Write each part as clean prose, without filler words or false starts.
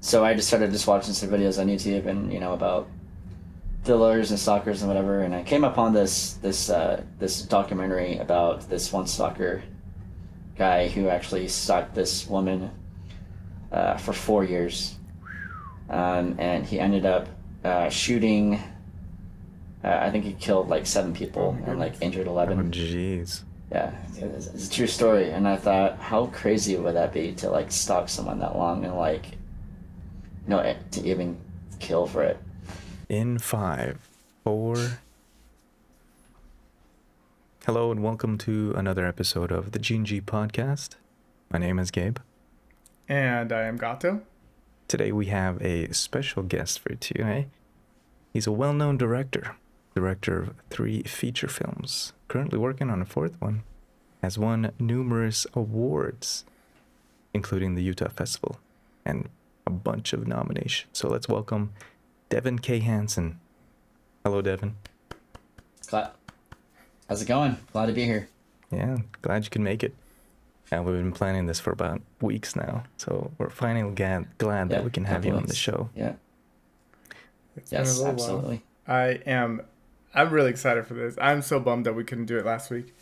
So I just started just watching some videos on YouTube and about thrillers and stalkers and whatever, and I came upon this documentary about this one stalker guy who actually stalked this woman for 4 years, and he ended up shooting. I think he killed like seven Oh people my and like goodness. injured Oh, 11. jeez. Yeah, it's a true story, and I thought, how crazy would that be to like stalk someone that long and like to even kill for it. In 5, 4. Hello and welcome to another episode of the G&G podcast. My name is Gabe. And I am Gato. Today we have a special guest for you today. He's a well-known director of 3 feature films, currently working on a 4th one, has won numerous awards, including the Utah Festival, and a bunch of nominations. So let's welcome Devin K Hansen. Hello, Devin. How's it going? Glad to be here. Yeah, glad you could make it. We've been planning this for about weeks now, so we're finally glad that we can have you on the show. Yeah. It's Yes, been a little absolutely. while. I'm really excited for this. I'm so bummed that we couldn't do it last week.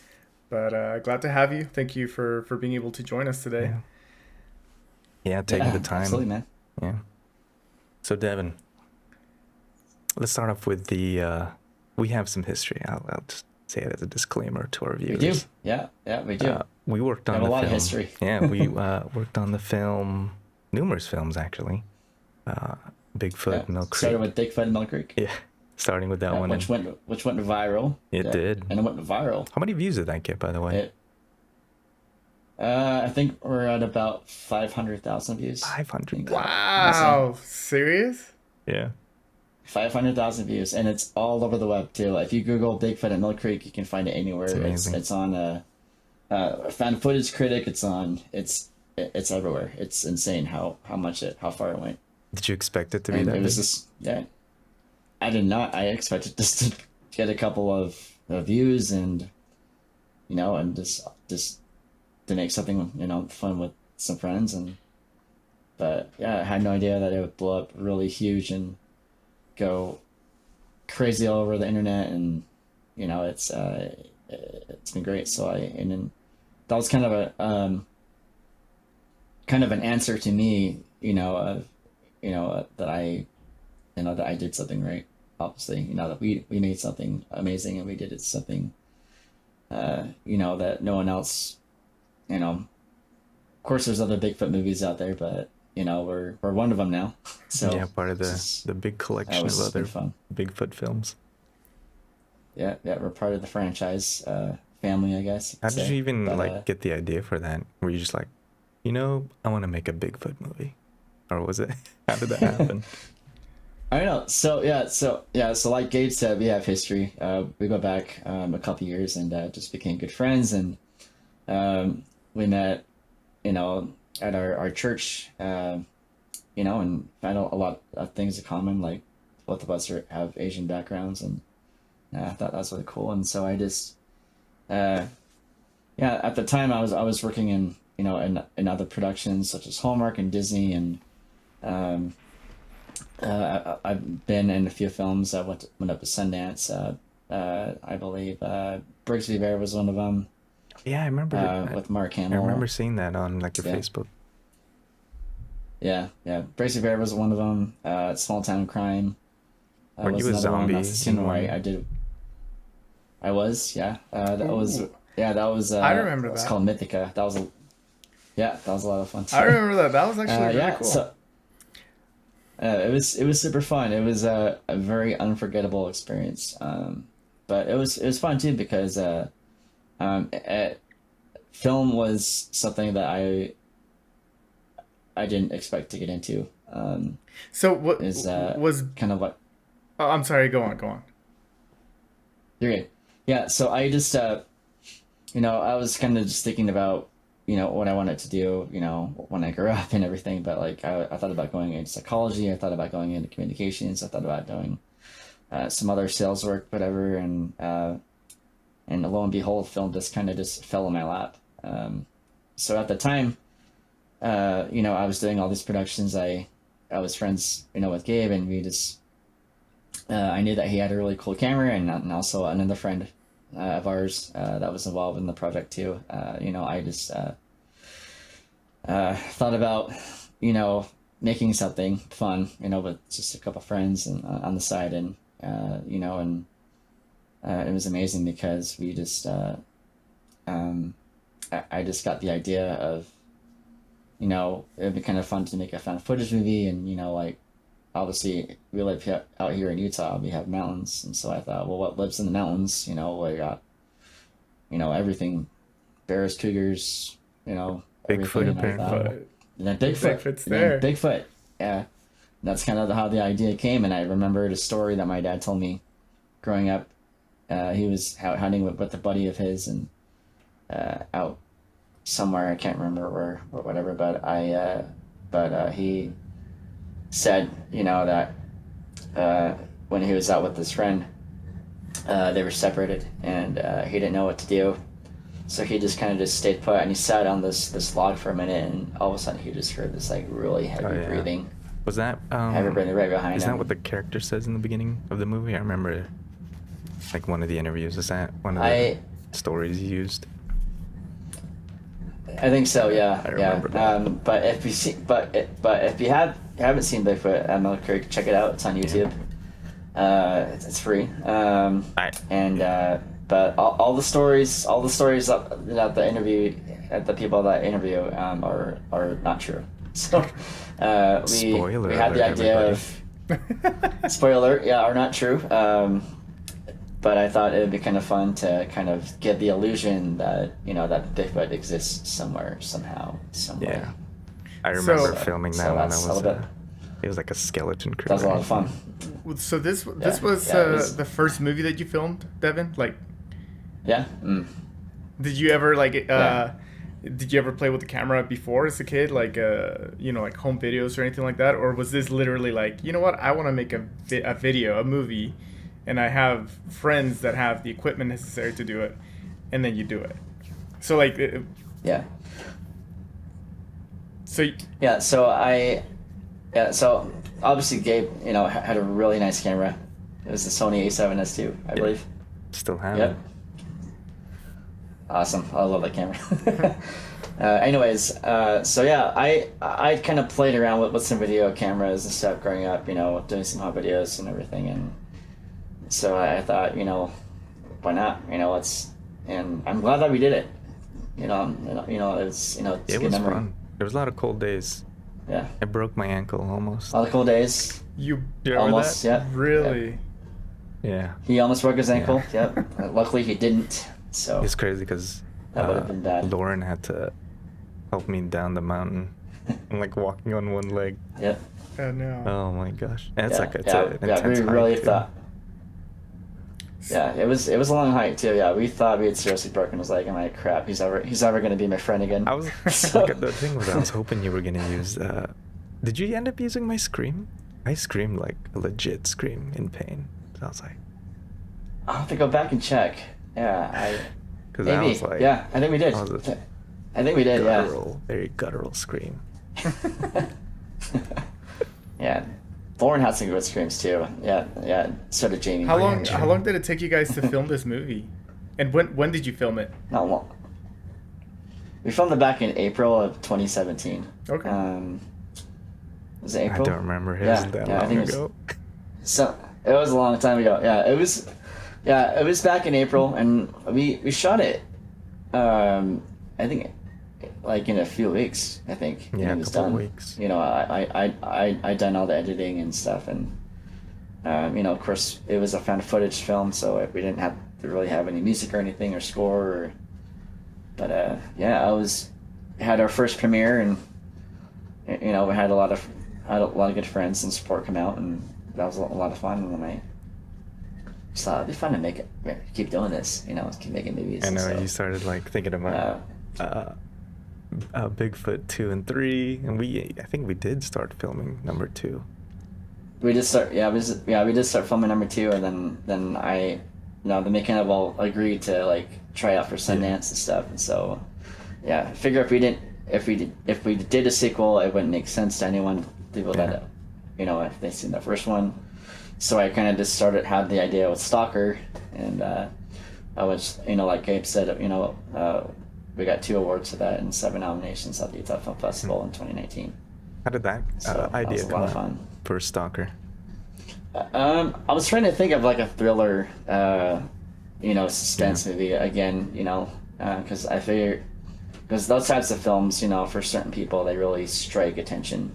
But glad to have you. Thank you for being able to join us today. Yeah, taking the time. Absolutely, man. Yeah. So, Devin, let's start off with we have some history. I'll just say it as a disclaimer to our viewers. We do. Yeah, we do. We worked on have the a lot film. of history. Yeah, we worked on the film, numerous films actually. Bigfoot, Milk Creek. Started with Bigfoot and Milk Creek. Yeah, starting with that one. Which went viral. It did. And it went viral. How many views did that get, by the way? I think we're at about 500,000 views. 500,000. Wow. Serious? Yeah. 500,000 views, and it's all over the web too. If you Google Bigfoot and Milk Creek, you can find it anywhere. It's amazing. It's on Found Footage Critic. It's everywhere. It's insane how far it went. Did you expect it to be And that it was big? this, yeah. I did not. I expected just to get a couple of views and just to make something fun with some friends, but yeah, I had no idea that it would blow up really huge and go crazy all over the internet, and it's been great. So and then that was kind of an answer to me, that I did something right. Obviously, that we made something amazing, and we did it something that no one else. Of course, there's other Bigfoot movies out there, but we're one of them now. So Yeah, part of the big collection of other fun. Bigfoot films. Yeah, we're part of the franchise family, I guess. How did you even But, get the idea for that? Were you just like, I want to make a Bigfoot movie, or was it? How did that happen? I don't know. So like Gabe said, we have history. We go back a couple years and just became good friends, and we met, at our church, and found a lot of things in common. Like both of us have Asian backgrounds, and I thought that was really cool. And so I just, at the time I was working in other productions such as Hallmark and Disney, and I've been in a few films. I went up to Sundance. I believe Brigsby Bear was one of them. Yeah, I remember. With Mark I Hamill. remember seeing that on your Yeah. Facebook. Yeah. Brigsby Bear was one of them. Small Town Crime. Were Was you a another one. zombie That's the scene in where one? I did. I was, yeah. That was, Ooh. yeah. That was. I remember It's that. called Mythica. That was a lot of fun. I remember that. That was actually really Yeah. cool. So it was super fun. It was a very unforgettable experience. But it was fun too because film was something that I didn't expect to get into. So what Is was... kind of like Oh, I'm sorry. Go on. you're good. Yeah. So I just I was kind of just thinking about what I wanted to do when I grew up and everything. But like I thought about going into psychology. I thought about going into communications. I thought about doing some other sales work, whatever, and lo and behold, film just kind of just fell in my lap. So at the time, I was doing all these productions. I I was friends, with Gabe, and we just I knew that he had a really cool camera, and also another friend of ours that was involved in the project too. I just thought about making something fun, with just a couple friends and on the side, and it was amazing because we just I just got the idea of it'd be kind of fun to make a found footage movie, and like obviously we live out here in Utah, we have mountains, and so I thought, well, what lives in the mountains? We got everything, bears, cougars, Bigfoot everything, and I thought, apparently. and then Bigfoot, Bigfoot's and then there. Bigfoot, yeah. That's kind of how the idea came, and I remembered a story that my dad told me growing up. He was out hunting with a buddy of his, and out somewhere, I can't remember where or whatever, but he said that when he was out with his friend, they were separated, and he didn't know what to do, so he just kind of just stayed put, and he sat on this log for a minute, and all of a sudden he just heard this like really heavy breathing. Was that Heavy breathing right behind him. Is that what the character says in the beginning of the movie? I remember like one of the interviews. Is that one of the stories you used? I think so. Yeah. I remember that. But if you see, but if you haven't seen Bigfoot at Mill Creek, check it out. It's on YouTube. It's free. But all the stories that the people that interview are not true. So we had the idea of spoiler, are not true. But I thought it would be kind of fun to kind of get the illusion that that Bigfoot exists somewhere, somehow, somewhere. Yeah, I remember filming that one. That's That was a little it was like a skeleton crew. That was a lot of fun. So this was, it was the first movie that you filmed, Devin? Like, yeah. Mm. did you ever like Yeah. did you ever play with the camera before as a kid, like like home videos or anything like that, or was this literally like, what, I want to make a movie, and I have friends that have the equipment necessary to do it, and then you do it? So like Yeah. so so obviously Gabe, had a really nice camera. It was the Sony A7S II, I believe. Still have Yep. it. Awesome. I love that camera. Anyways, so yeah, I kind of played around with some video cameras and stuff growing up, doing some hot videos and everything, and so I thought, why not? And I'm glad that we did it. It's It a good was memory. fun. There was a lot of cold days. Yeah. I broke my ankle almost. All the cool days. you remember Almost, that? yeah. Really? Yeah. He almost broke his ankle. Yep. Luckily he didn't. So It's crazy because That would've been bad. Lauren had to help me down the mountain. I'm like walking on one leg. yep. Oh no. Oh my gosh. And it's Yeah, like it's yeah, an yeah, intense we really hike, too. thought. Yeah, it was a long hike too. Yeah, we thought we had seriously broken his leg. I'm like, crap, he's ever gonna be my friend again. I was So- the thing was I was hoping you were gonna use did you end up using my scream? I screamed like a legit scream in pain. So I was like, I'll have to go back and check. Yeah, because I maybe. was like, Yeah, I think we did. I was a I think we did. Yeah. guttural, very guttural scream. Yeah, Lauren had some good screams too. Yeah. So did Jamie. How long Jim. how long did it take you guys to film this movie? And when did you film it? Not long. We filmed it back in April of 2017. Okay. Was it I April? don't remember. It Yeah, wasn't that yeah, I long think it was- ago. So it was a long time ago. Yeah, it was. Yeah, it was back in April, and we shot it. I think, like in a few weeks. I think. and Yeah, it a was couple done. weeks. I done all the editing and stuff, and of course it was a found footage film, so we didn't have to really have any music or anything or score. But had our first premiere, and we had a lot of good friends and support come out, and that was a lot of fun. And I just thought it'd be fun to keep doing this, keep making movies. I and know so, you started like thinking about Bigfoot 2 and 3, and I think we did start filming number 2. we did start filming number 2, and then I, the making of all agreed to like try out for Sundance and stuff, and so figure if we did a sequel, it wouldn't make sense to anyone, people that if they've seen the first one. So I kind of just had the idea with Stalker, and I was, like Gabe said, we got 2 awards for that and 7 nominations at the Utah Film Festival in 2019. How did that idea come up for Stalker? I was trying to think of like a thriller, suspense movie again, because I figured, because those types of films, for certain people, they really strike attention.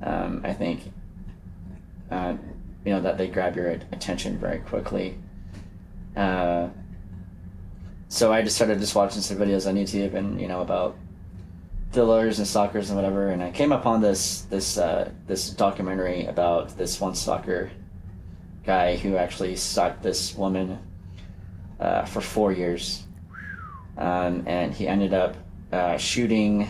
I think, that they grab your attention very quickly. So I just started watching some videos on YouTube and, about thrillers and stalkers and whatever, and I came upon this documentary about this one stalker guy who actually stalked this woman for 4 years, and he ended up shooting.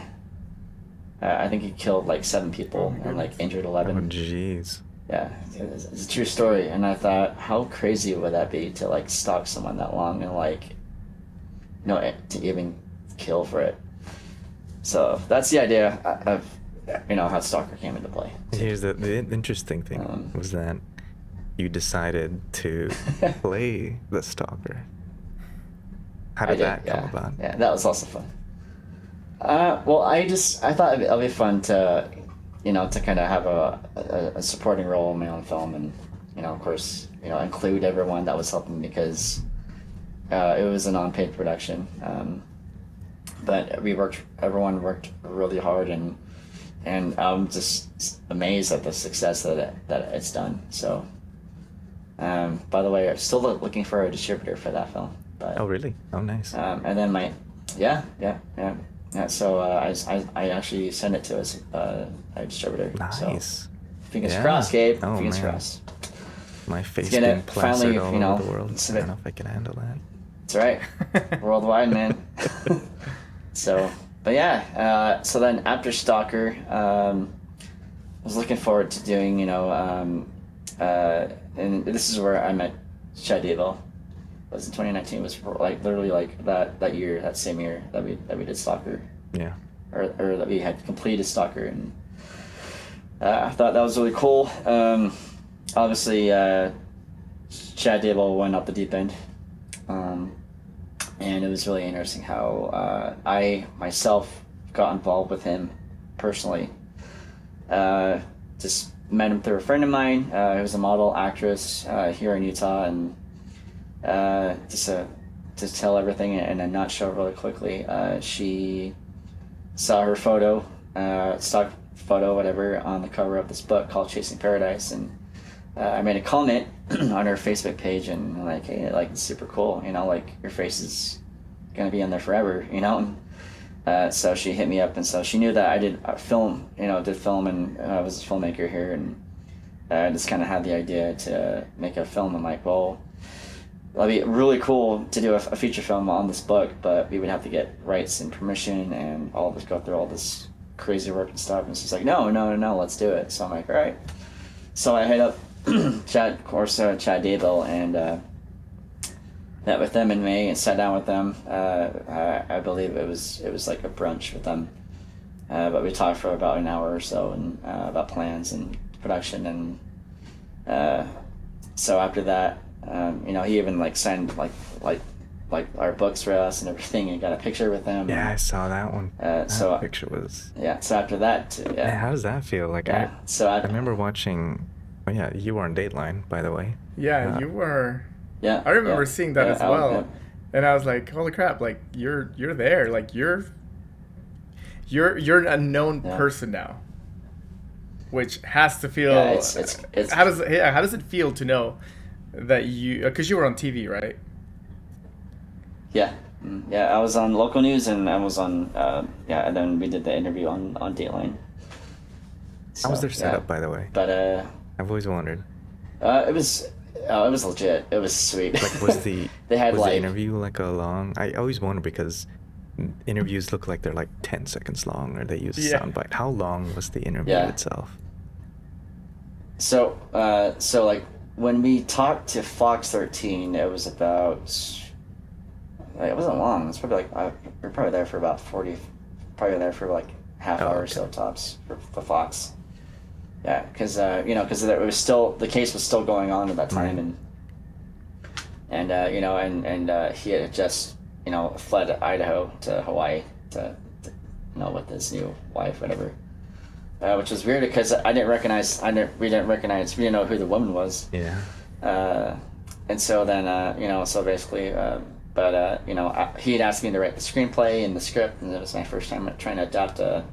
I think he killed like 7 people and like injured 11. Oh, jeez. Yeah, it's a true story, and I thought, how crazy would that be to like stalk someone that long and like, to even kill for it. So that's the idea of, how Stalker came into play. Here's the interesting thing was that you decided to play the Stalker. How did that come about? Yeah, that was also fun. Well, I thought it'd be fun to, to kind of have a supporting role in my own film, and, of course, include everyone that was helping, because it was a non-paid production. But everyone worked really hard, and I'm just amazed at the success that it's done. So, by the way, I'm still looking for a distributor for that film. But, oh, really? Oh, nice. And then yeah. So I actually sent it to a distributor. Nice. So, fingers crossed, Gabe. Oh, fingers man. crossed. My face It's being plastered finally, all over the world. I don't know if I can handle that. That's right. Worldwide, man. So, but yeah, so then after Stalker, I was looking forward to doing, and this is where I met Chad Daybell. It was in 2019. It was like literally like that same year that we did Stalker. Yeah. Or that we had completed Stalker, and I thought that was really cool. Obviously, Chad Daybell went up the deep end. And it was really interesting how I myself got involved with him personally. Just met him through a friend of mine who was a model actress here in Utah, and just to tell everything in a nutshell really quickly, she saw her photo, stock photo, whatever, on the cover of this book called Chasing Paradise, and I made a comment on her Facebook page, and I'm like, hey, like, it's super cool, like, your face is gonna be in there forever, so she hit me up, and so she knew that I did film, and I was a filmmaker here, and I just kind of had the idea to make a film. I'm like, well, that'd be really cool to do a feature film on this book, but we would have to get rights and permission and all this, go through all this crazy work and stuff, and she's like, no, let's do it. So I'm like, all right. So I hit up Chad Daybell, and met with them in May and sat down with them. I believe it was like a brunch with them, but we talked for about an hour or so, and about plans and production, and so after that, he even like signed like our books for us and everything, and got a picture with him. Yeah, I saw that one. So picture was. Yeah. So after that, Yeah, how does that feel? Like I remember watching. Oh yeah, you were on Dateline, by the way. Yeah, you were. Yeah. I remember seeing that as well, yeah. And I was like, "Holy crap! Like you're there. Like you're a known person now." Which has to feel. Yeah, it's how does it feel to know that you, because you were on TV, right? Yeah. Yeah, I was on local news, and I was on and then we did the interview on Dateline. How was their setup, by the way? But I've always wondered. It was legit. It was sweet. Like, was the they had the interview like a long? I always wonder, because interviews look like they're like 10 seconds long, or they use a soundbite. How long was the interview itself? So like when we talked to Fox 13, it was about. It wasn't long. It was probably like we were probably there for about 40. Probably there for like half hour or so tops for Fox. Yeah, because it was still, the case was still going on at that time, and he had just fled Idaho to Hawaii to with his new wife, whatever. Which was weird because we didn't know who the woman was. Yeah. And so then so basically, he had asked me to write the screenplay and the script, and it was my first time trying to adapt a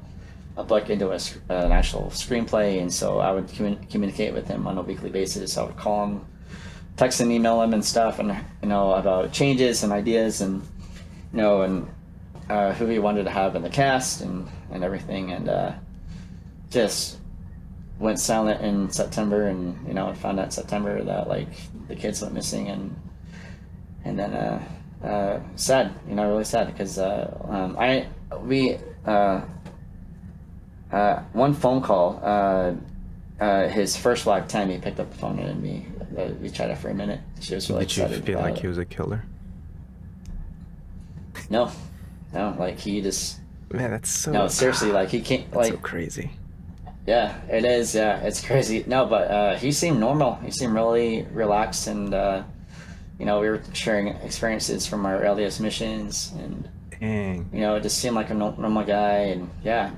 book into an actual screenplay, and so I would communicate with him on a weekly basis. I would call him, text and email him and stuff, and about changes and ideas, and who he wanted to have in the cast and everything, and just went silent in September, and I found out in September that like the kids went missing, and then sad, really sad, because one phone call, his first black time, he picked up the phone and we chatted for a minute. She was really excited. Did you feel like he was a killer? No, like he just. Man, that's so. No, seriously, like he can't. That's like so crazy. Yeah, it is. Yeah, it's crazy. No, but he seemed normal. He seemed really relaxed, and we were sharing experiences from our earliest missions, and Dang. it just seemed like a normal guy, and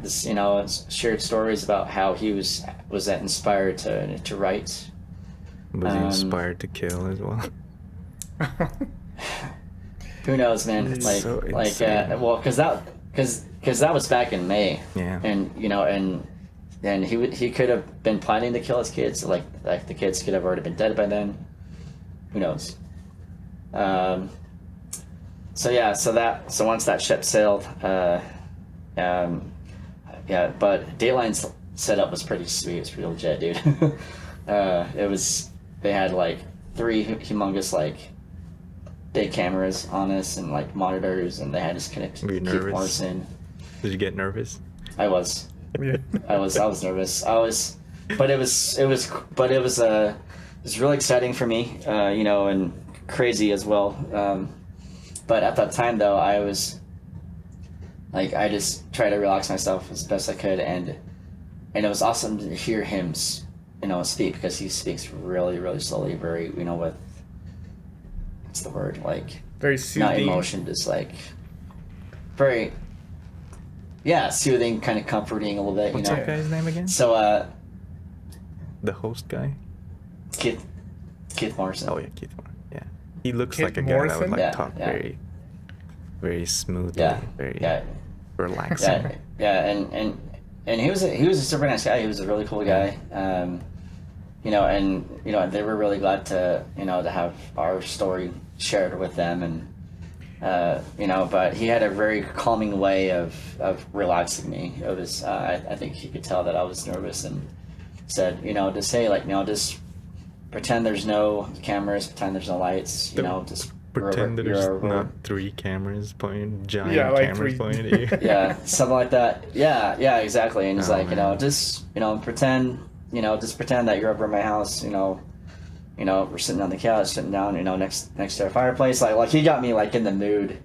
just shared stories about how he was that inspired to write. Was he inspired to kill as well? Who knows, man? It's Like, so well, because that was back in May. Yeah. And he could have been planning to kill his kids. Like the kids could have already been dead by then. Who knows? So once that ship sailed, but Dayline's setup was pretty sweet. It was pretty legit, dude. They had like 3 humongous like big cameras on us and like monitors, and they had us connect to Keith Morrison. Did you get nervous? I was. Yeah. I was nervous. But it was really exciting for me, and crazy as well. But at that time though, I was like, I just tried to relax myself as best I could, and it was awesome to hear him, speak, because he speaks really, really slowly, very, with, what's the word, like, Very soothing. not emotion, just like very. Yeah, soothing, kind of comforting a little bit, What's that guy's name again? So, The host guy? Keith Morrison. Oh yeah, Keith Morrison. Yeah. He looks Keith like a guy that would Morrison? like Yeah, talk yeah. very, very smoothly, Yeah, very yeah, relaxing. yeah, and he was a super nice guy. He was a really cool guy. They were really glad to have our story shared with them, and but he had a very calming way of relaxing me. It was I think he could tell that I was nervous, and said, just say like, just pretend there's no cameras, pretend there's no lights, just Pretend you're there's over. not 3 cameras pointing, giant like cameras 3. pointing at you. Yeah, something like that. Yeah, exactly. And he's Oh, like, man. just pretend, just pretend that you're over at my house, we're sitting on the couch, sitting down, next to a fireplace. Like he got me like in the mood,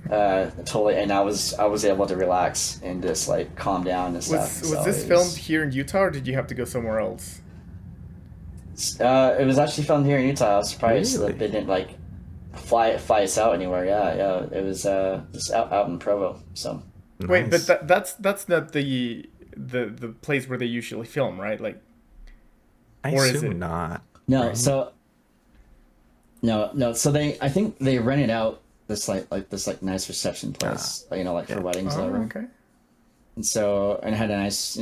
totally, and I was able to relax and just like calm down and stuff. Was this filmed here in Utah, or did you have to go somewhere else? It was actually filmed here in Utah. I was surprised Really? that they didn't like fly us out anywhere. Yeah. It was just out in Provo. So Wait, Nice. but that's not the place where they usually film, right? Like, I or is assume it? not. no, Right. so no. So I think they rented out this this nice reception place, like for weddings and Oh, whatever. okay. And so, and it had a nice,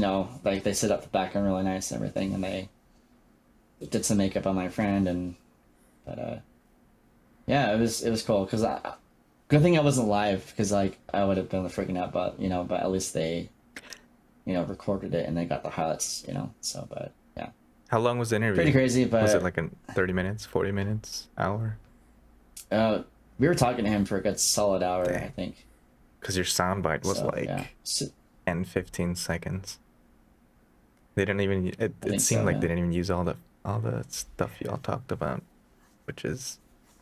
like they set up the background really nice and everything, and they did some makeup on my friend, but yeah, it was cool, because good thing I wasn't live, because like I would have been freaking out, but but at least they, recorded it and they got the highlights, so, but yeah, How long was the interview? pretty crazy, but Was it like 30 minutes, 40 minutes, hour? we were talking to him for a good solid hour, Dang. I think. Because your soundbite was So, like yeah. So, 10, 15 seconds. They didn't even. It think seemed so, like yeah. they didn't even use all the stuff y'all talked about, which is.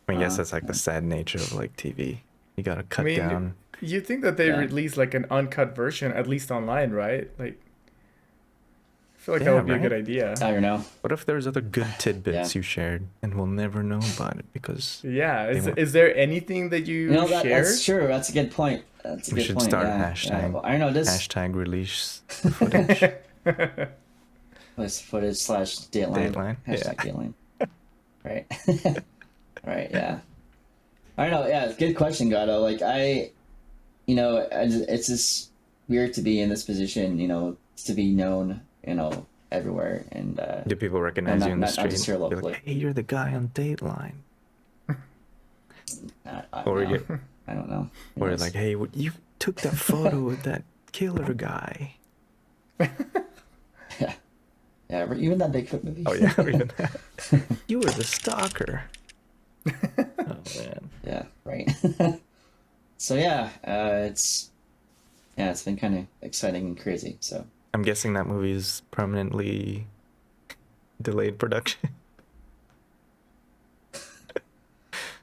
I guess that's like the sad nature of like TV. You gotta cut down. You'd think that they Yeah. release like an uncut version, at least online, right? Like, feel like that Yeah, would be a good right? idea. I don't know. What if there's other good tidbits Yeah. you shared and we'll never know about it because Yeah. they won't. Is there anything that you You know, shared? that's true. That's a good point. That's a We good should point. start a Yeah. hashtag. Well, I don't know this Hashtag release the footage. was footage / Dateline. Dateline. Hashtag Yeah. Dateline. Right. Right. Yeah. I don't know. Yeah. Good question, Gato. Like it's just weird to be in this position. To be known. Everywhere and. Do people recognize you in the not street? just here You're locally. like, hey, you're the guy on Dateline. Or No, you, I don't know. Who or knows? like, hey, you took that photo with that killer guy. Yeah. Yeah. Even that Bigfoot movie. Oh yeah, even that. You were the stalker. Oh man. Yeah. Right. So yeah, it's been kind of exciting and crazy. So. I'm guessing that movie is permanently delayed production.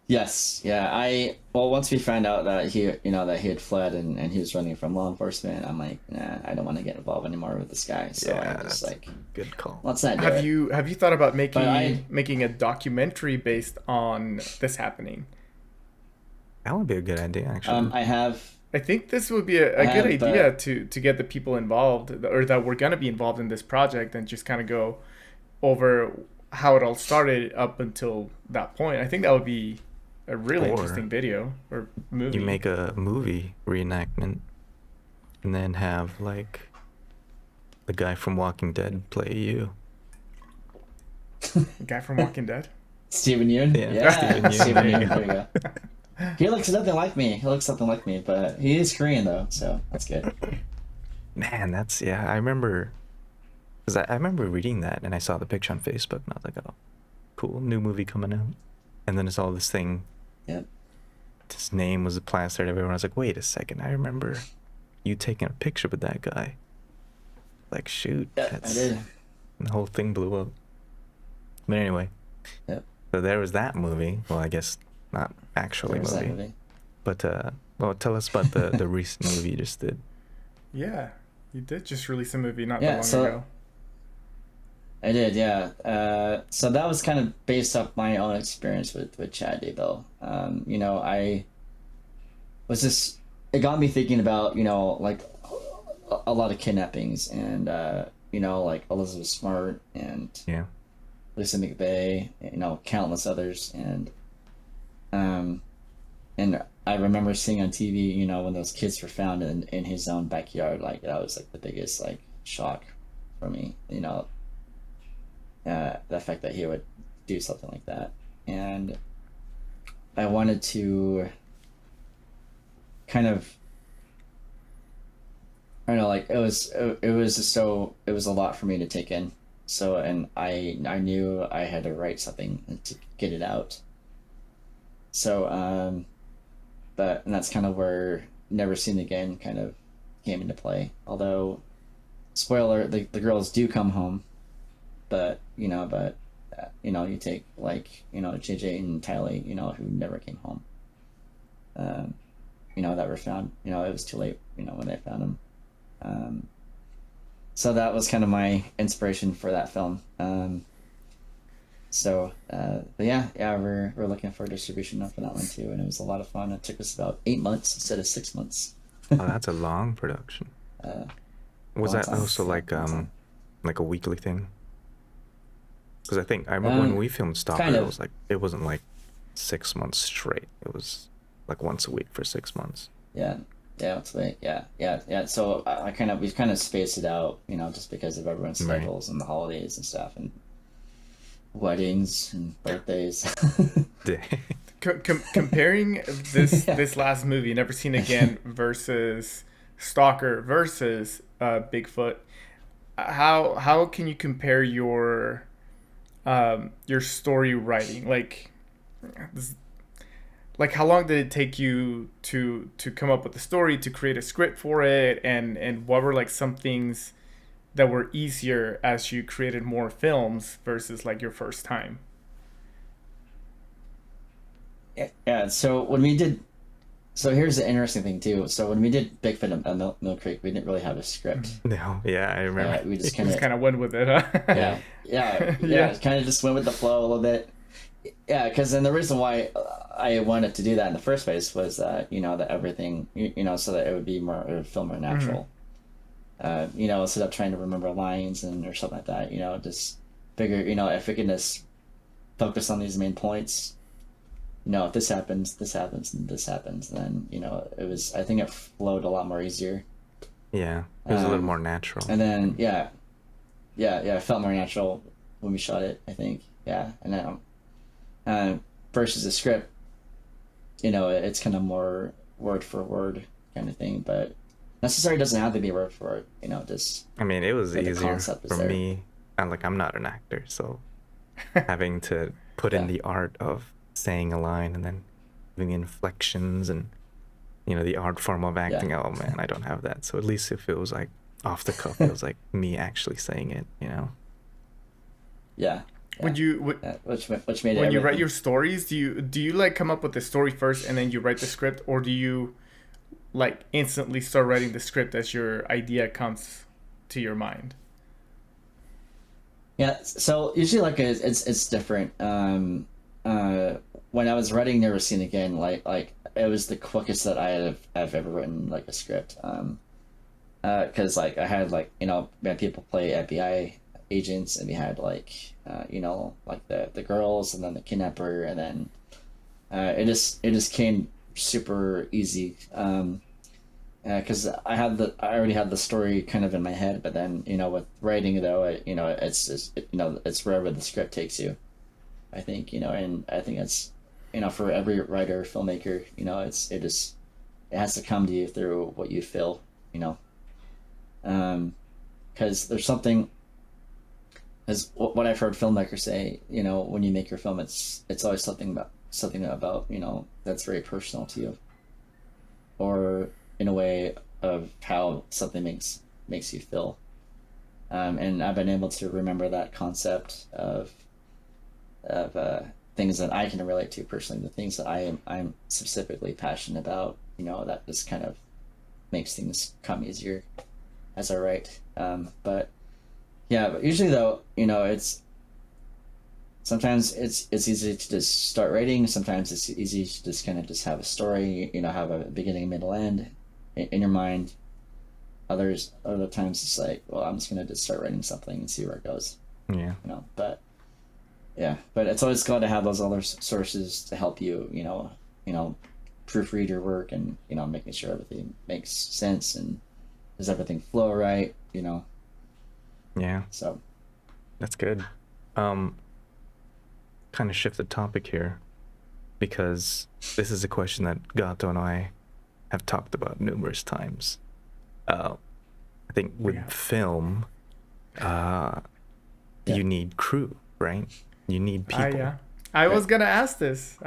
Yes, yeah. Once we found out that he had fled and he was running from law enforcement, I'm like, nah, I don't want to get involved anymore with this guy. So Yeah, I'm just that's like, good call. let's not do it. Have you thought about But making a documentary based on this happening? That would be a good idea, actually. I have. I think this would be a good idea to get the people involved, or that we're gonna be involved in this project, and just kind of go over how it all started up until that point. I think that would be a really Or interesting video or movie. You make a movie reenactment and then have like the guy from Walking Dead play you. The guy from Walking Dead. Stephen Yeun? Yeah, Stephen Yeun. Stephen There you Yeun, there you go. He looks nothing like me. But he is Korean though, so that's good. Man, that's I remember, because I remember reading that and I saw the picture on Facebook and I was like, oh, cool, new movie coming out. And then it's all this thing. Yep. His name was plastered everywhere. I was like, wait a second, I remember you taking a picture with that guy. Like, shoot, Yeah, I did. And the whole thing blew up. But anyway, Yep. so there was that movie. Well, I guess not actually There's that movie. movie. But well, tell us about the recent movie you just did. Yeah, you did just release a movie not Yeah, that so- long ago. I did, yeah. So that was kind of based off my own experience with Chad Daybell. I was just, it got me thinking about, like a lot of kidnappings and, like Elizabeth Smart and Yeah. Lisa McVeigh, countless others. And I remember seeing on TV, when those kids were found in his own backyard, like that was like the biggest like shock for me, the fact that he would do something like that. And I wanted to kind of, I don't know, like it was a lot for me to take in. So, and I knew I had to write something to get it out. So, and that's kind of where Never Seen Again kind of came into play. Although, spoiler, the girls do come home, but you take like, JJ and Tylee, who never came home. That were found, it was too late, when they found them. So that was kind of my inspiration for that film. But yeah, we're looking for distribution for that one too, and it was a lot of fun. It took us about 8 months instead of 6 months. Oh, that's a long production. Was long that time. also Long time. like a weekly thing? Because I remember when we filmed Stalker, kind of. it wasn't like 6 months straight. It was like once a week for 6 months. Yeah, it's late. Yeah. So we kind of spaced it out, just because of everyone's Right. schedules and the holidays and stuff, and weddings and birthdays. Comparing this Yeah. this last movie, Never Seen Again, versus Stalker versus Bigfoot, how can you compare your story writing? Like how long did it take you to come up with the story, to create a script for it, and what were like some things that were easier as you created more films versus like your first time? Yeah. So when we did So here's the interesting thing too. So when we did Bigfoot and Mill Creek, we didn't really have a script. No, yeah, I remember. We just Just kind of went with it, huh? yeah, kind of just went with the flow a little bit. Yeah, because then the reason why I wanted to do that in the first place was, that everything, so that it would be more, it would feel more natural. Instead of trying to remember lines or something like that, just figure, if we can just focus on these main points, if this happens, and this happens, then, I think it flowed a lot more easier. Yeah, it was a little more natural. And then, it felt more natural when we shot it, I think. Yeah, and then, versus a script, it's kind of more word for word kind of thing, but necessarily doesn't have to be word for word, just... I mean, it was easier for there. me. I'm not an actor, so having to put in the art of saying a line and then doing inflections and, the art form of acting. Oh, man, I don't have that. So at least if it was, like, off the cuff, it was, like, me actually saying it, Yeah. Would you which made it when you everything. write your stories, do you like come up with the story first and then you write the script, or do you like instantly start writing the script as your idea comes to your mind? Yeah, so usually like it's different. When I was writing Never Seen Again, like it was the quickest that I've ever written like a script. Because like I had we had people play FBI agents, and we had like the girls, and then the kidnapper, and then it just came super easy. Because I already had the story kind of in my head, but then with writing though, it's just it's wherever the script takes you, I think, and I think it's for every writer filmmaker, it has to come to you through what you feel, because there's something, as what I've heard filmmakers say, when you make your film, it's always something about that's very personal to you, or in a way of how something makes you feel. And I've been able to remember that concept of things that I can relate to personally, the things that I'm specifically passionate about, that just kind of makes things come easier as I write. But usually though, it's sometimes it's easy to just start writing. Sometimes it's easy to just kind of just have a story, have a beginning, middle, end in your mind. Other times it's like, well, I'm just gonna just start writing something and see where it goes. Yeah. But it's always good to have those other sources to help you, proofread your work, and making sure everything makes sense and does everything flow right, Yeah. So That's good. Kind of shift the topic here, because this is a question that Gato and I have talked about numerous times. I think with film, you need crew, right? You need people. I was gonna ask this.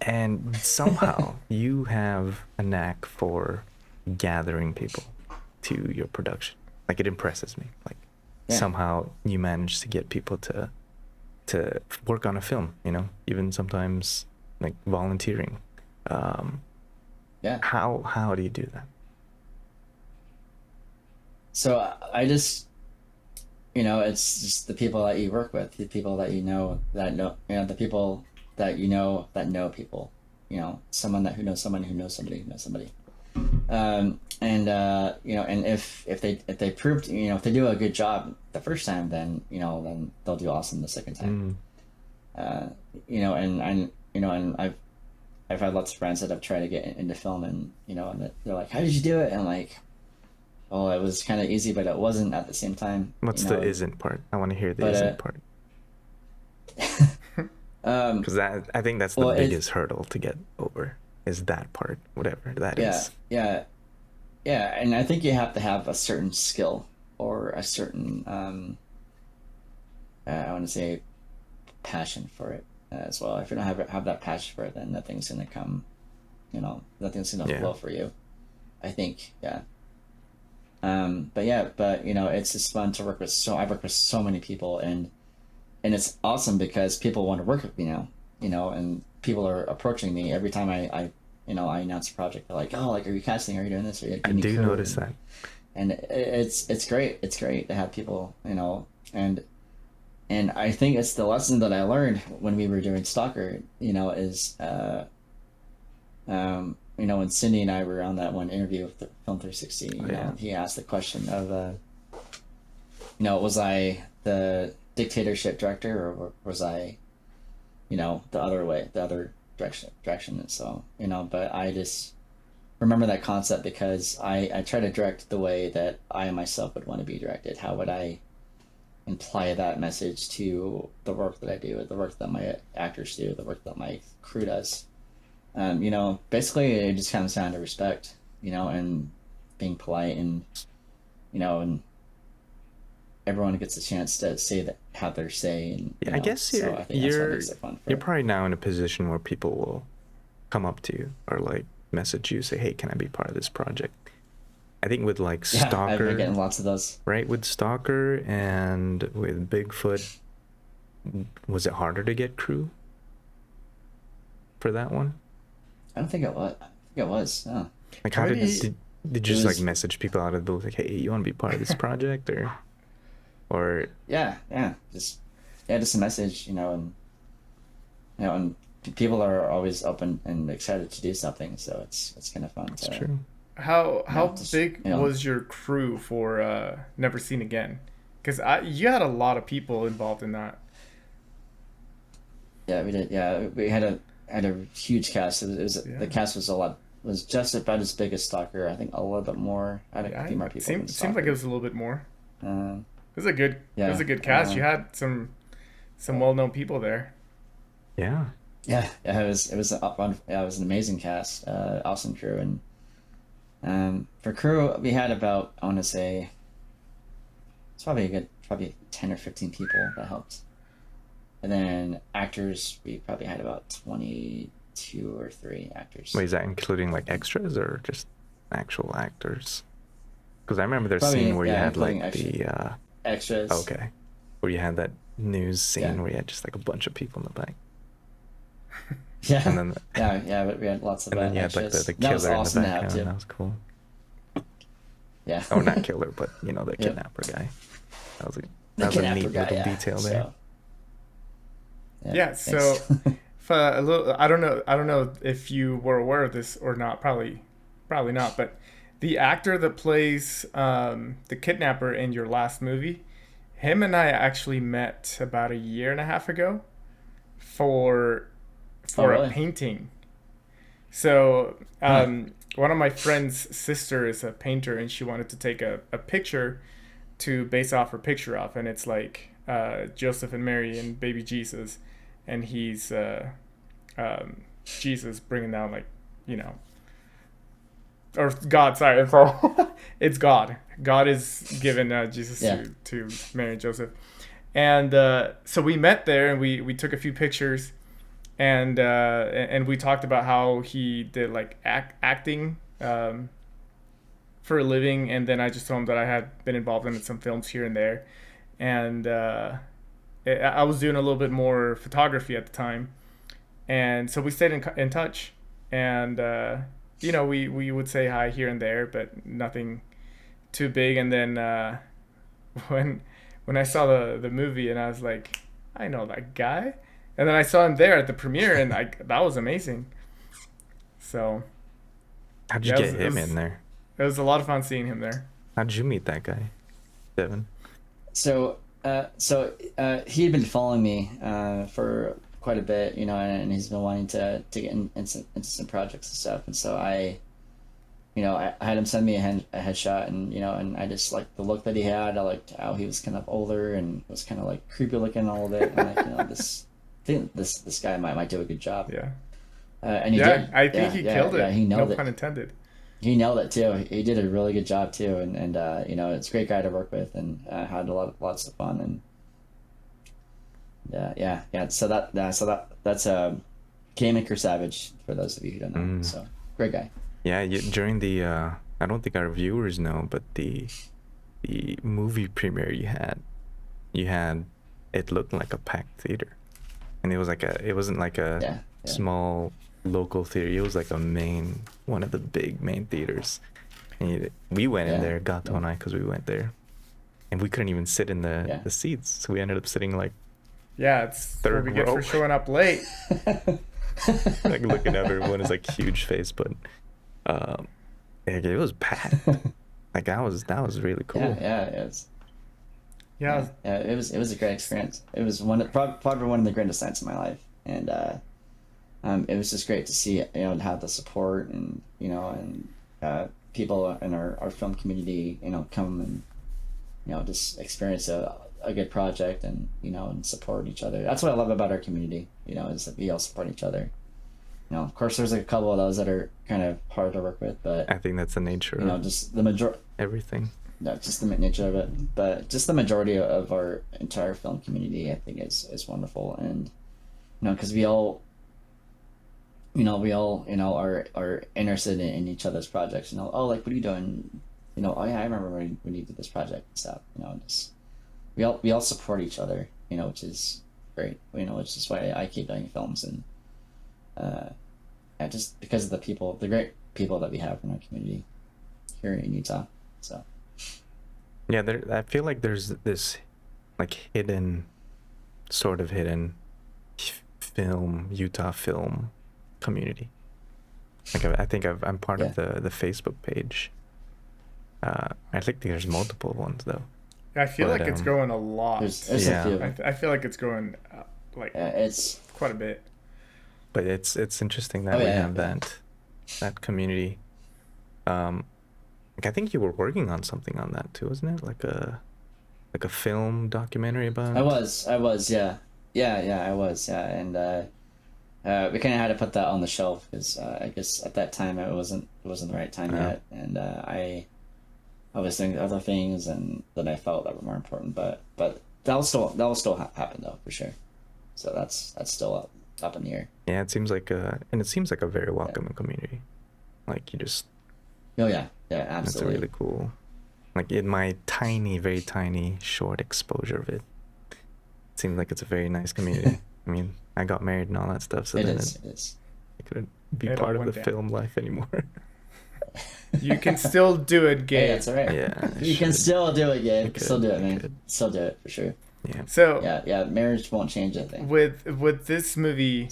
And somehow you have a knack for gathering people to your production. Like, it impresses me. Like, somehow you manage to get people to work on a film, even sometimes like volunteering. How do you do that? So I just, it's just the people that you work with, the people that the people that that know people, someone who knows someone who knows somebody who knows somebody. And if they proved, if they do a good job the first time, then then they'll do awesome the second time. And I've had lots of friends that have tried to get into film, and and they're like, how did you do it? And I'm like, well, it was kind of easy, but it wasn't at the same time. What's the isn't part? I want to hear the isn't part. Because I think that's the biggest hurdle to get over, is that part, whatever that is. Yeah, and I think you have to have a certain skill, or a certain, I want to say, passion for it as well. If you don't have that passion for it, then nothing's gonna come, nothing's gonna flow for you, I think. But it's just fun to work with. I've worked with so many people, and it's awesome because people want to work with me now, and people are approaching me every time I I announced a project, they're like, oh, like, are you casting? Are you doing this? Are you I do notice that. And it's great. It's great to have people, and I think it's the lesson that I learned when we were doing Stalker, is when Cindy and I were on that one interview with the Film 360, he asked the question of, was I the dictatorship director, or was I, the other direction. And so, but I just remember that concept because I try to direct the way that I myself would want to be directed. How would I imply that message to the work that I do, the work that my actors do, the work that my crew does? Basically it just comes down to respect, and being polite, and and everyone gets a chance to say that, have their say, and I guess so I think that's what makes it fun. You're probably now in a position where people will come up to you or like message you, say, hey, can I be part of this project? I think with like Stalker, I've been getting lots of those. Right, with Stalker and with Bigfoot, was it harder to get crew for that one? I don't think it was. I think it was. No. Like, how did you just like message people out of the blue, like, hey, you want to be part of this project, or? Yeah, just a message, and people are always open and excited to do something, so it's kind of fun. That's true. How big was your crew for Never Seen Again? Because you had a lot of people involved in that. Yeah, we did. Yeah, we had a huge cast. The cast was just about as big as Stalker. I think a little bit more. I had a few more people. Seemed like it was a little bit more. It was a good cast. You had some well-known people there. Yeah. Yeah, it was an amazing cast, awesome crew, and for crew we had about, I want to say, it's probably 10 or 15 people that helped, and then actors we probably had about 22 or 3 actors. Wait, is that including like extras or just actual actors? Because I remember there's a scene where you had like the extras. Okay, where you had that news scene where you had just like a bunch of people in the back. Yeah, and then but we had lots of and then you had like the killer in the background. That was cool. Yeah. Oh, not killer, but the kidnapper guy. That was a neat little detail there. So a little, I don't know if you were aware of this or not. Probably not. But the actor that plays the kidnapper in your last movie, him and I actually met about 1.5 years ago for a painting. So one of my friend's sister is a painter, and she wanted to take a picture to base off her picture off, and it's like Joseph and Mary and baby Jesus, and he's Jesus bringing down, like, or God, sorry, it's God. God is giving Jesus to Mary and Joseph, and so we met there, and we took a few pictures. And we talked about how he did like acting for a living, and then I just told him that I had been involved in some films here and there, and I was doing a little bit more photography at the time, and so we stayed in touch, and we would say hi here and there, but nothing too big. And then when I saw the movie, and I was like, I know that guy. And then I saw him there at the premiere, and that was amazing. So, how'd you get him in there? It was a lot of fun seeing him there. How'd you meet that guy, Devin? So he had been following me for quite a bit, and he's been wanting to get into some projects and stuff. And so I had him send me a headshot, and I just liked the look that he had. I liked how he was kind of older and was kind of like creepy looking a little bit. And like, I think this guy might do a good job. Yeah. And he did. I think he killed it. Yeah, he nailed it. No pun intended. He nailed it too. He did a really good job too, and it's a great guy to work with, and had lots of fun, and So that's K-Maker Savage, for those of you who don't know. So great guy. Yeah, during the I don't think our viewers know, but the movie premiere you had it looked like a packed theater. And it wasn't like a small local theater. It was like one of the big main theaters. And we went in there, Gato and I, because we went there, and we couldn't even sit in the seats. So we ended up sitting like it's third what we get row. for showing up late. Like looking at everyone is like huge face, but it was packed. Like that was really cool. It was a great experience. It was probably one of the greatest nights of my life, and it was just great to see, to have the support and people in our film community, come and just experience a good project and and support each other. That's what I love about our community, is that we all support each other. Of course there's a couple of those that are kind of hard to work with, but I think that's the nature of just the majority everything. No, just the nature of it, but just the majority of our entire film community, I think, is wonderful, and because we all are interested in each other's projects. Oh, like, what are you doing? Oh yeah, I remember when you did this project and stuff. Just we all support each other. Which is great. Which is why I keep doing films, and just because of the great people that we have in our community here in Utah. So. Yeah, I feel like there's this like sort of hidden Utah film community. Like I think I'm part of the Facebook page. I think there's multiple ones though. I feel like it's growing a lot. There's a few. I feel like it's growing it's quite a bit. But it's interesting that we have that community. I think you were working on something on that too, wasn't it? Like a film documentary about. I was, yeah, I was, yeah, and we kind of had to put that on the shelf because I guess at that time it wasn't the right time yet, and I was doing other things and that I felt that were more important, but that will still happen though, for sure. So that's still up in the air. Yeah, it seems like a very welcoming community. Like you just. Oh yeah, absolutely. That's really cool. Like in my very tiny, short exposure of it, it seems like it's a very nice community. I mean, I got married and all that stuff, so it is. I couldn't be part of the film life anymore. You can still do it, Gabe. Hey, that's all right. Yeah, you can still do it, Gabe. Still do it, man. Still do it for sure. Yeah. So marriage won't change anything. With this movie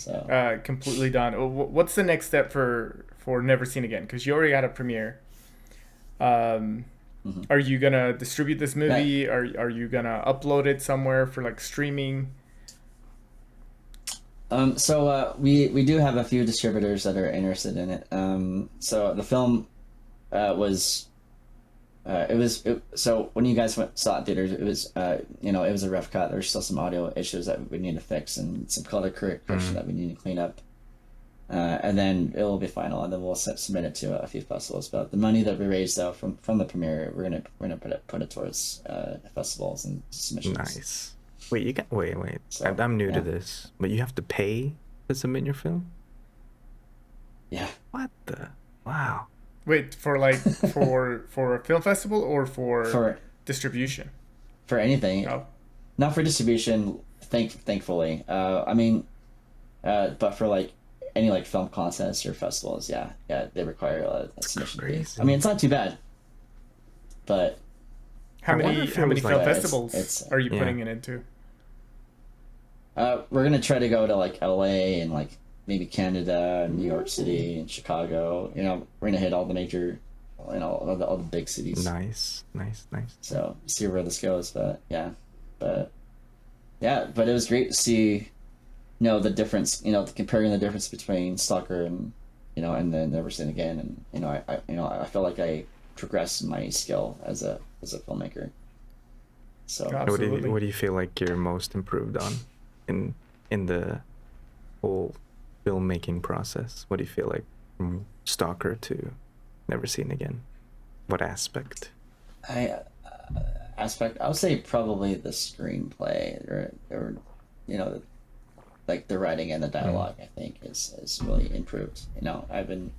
completely done, what's the next step for Never Seen Again? Because you already had a premiere. Are you gonna distribute this movie? Are you gonna upload it somewhere for like streaming? So we do have a few distributors that are interested in it. So the film so when you guys saw it in theaters, it was it was a rough cut. There's still some audio issues that we need to fix and some color correction that we need to clean up. And then it will be final, and then we'll submit it to a few festivals. But the money that we raised though from the premiere, we're gonna put it towards festivals and submissions. Nice. Wait, wait. So, I'm new to this, but you have to pay to submit your film? Yeah. What the? Wow. Wait, for for a film festival or for distribution? For anything. Oh. Not for distribution, thankfully. But for like any film contests or festivals, they require a submission fee. I mean, it's not too bad. But how many film festivals are you putting it into? We're gonna try to go to like LA and like maybe Canada, New York City, and Chicago. We're gonna hit all the major, all the big cities. Nice. So see where this goes, but it was great to see, the difference, comparing the difference between Stalker and, and then Never Seen Again, and I feel like I progressed in my skill as a filmmaker. So what do you feel like you're most improved on in the whole filmmaking process? What do you feel like from Stalker to Never Seen Again? What aspect? I would say probably the screenplay or like the writing and the dialogue. I think is really improved. I've been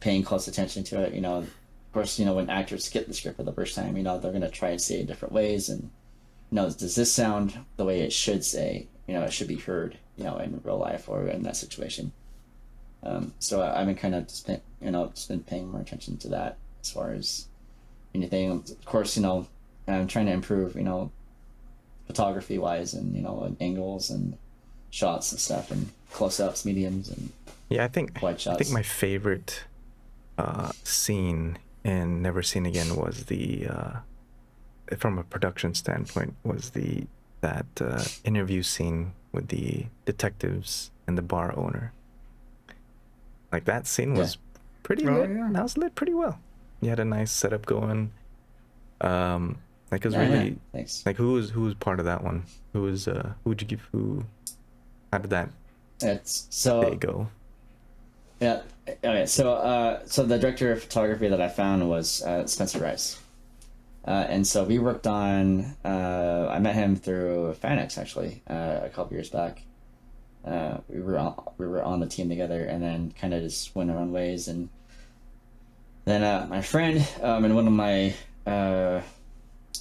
paying close attention to it. Of course, when actors get the script for the first time, they're gonna try and say it different ways, and does this sound the way it should say? It should be heard. in real life or in that situation. So I've been kind of just been paying more attention to that as far as anything. Of course, I'm trying to improve, photography wise, and angles and shots and stuff, and close ups, mediums, and Yeah, I think wide shots. I think my favorite scene in Never Seen Again was from a production standpoint, was that interview scene with the detectives and the bar owner. Like, that scene was pretty lit. Yeah. That was lit pretty well. You had a nice setup going. Like, it was really Thanks. like, who was part of that one? Who'd you give who? How did that day go? Yeah. Okay. So the director of photography that I found was Spencer Rice, and so we worked on. I met him through Fanex actually a couple years back. We were on the team together, and then kind of just went our own ways. And then my friend and one of my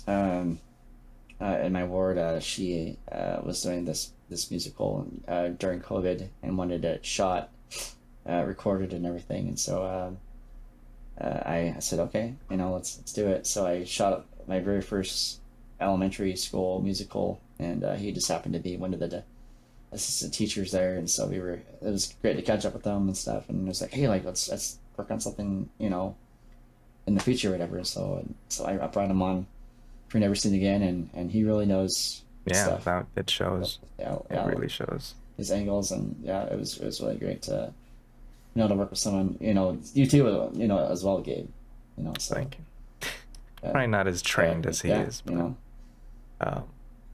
in my ward, she was doing this musical during COVID and wanted it shot, recorded, and everything. And so I said, okay, let's do it. So I shot my very first elementary school musical, and he just happened to be one of the assistant teachers there, and so it was great to catch up with them and stuff. And it was like, hey, like let's work on something, in the future or whatever. So I brought him on for Never Seen Again, and he really knows stuff. It shows. Yeah, it really shows his angles, and it was really great to to work with someone, you too, as well, Gabe. So thank you. Probably not as trained as he is, but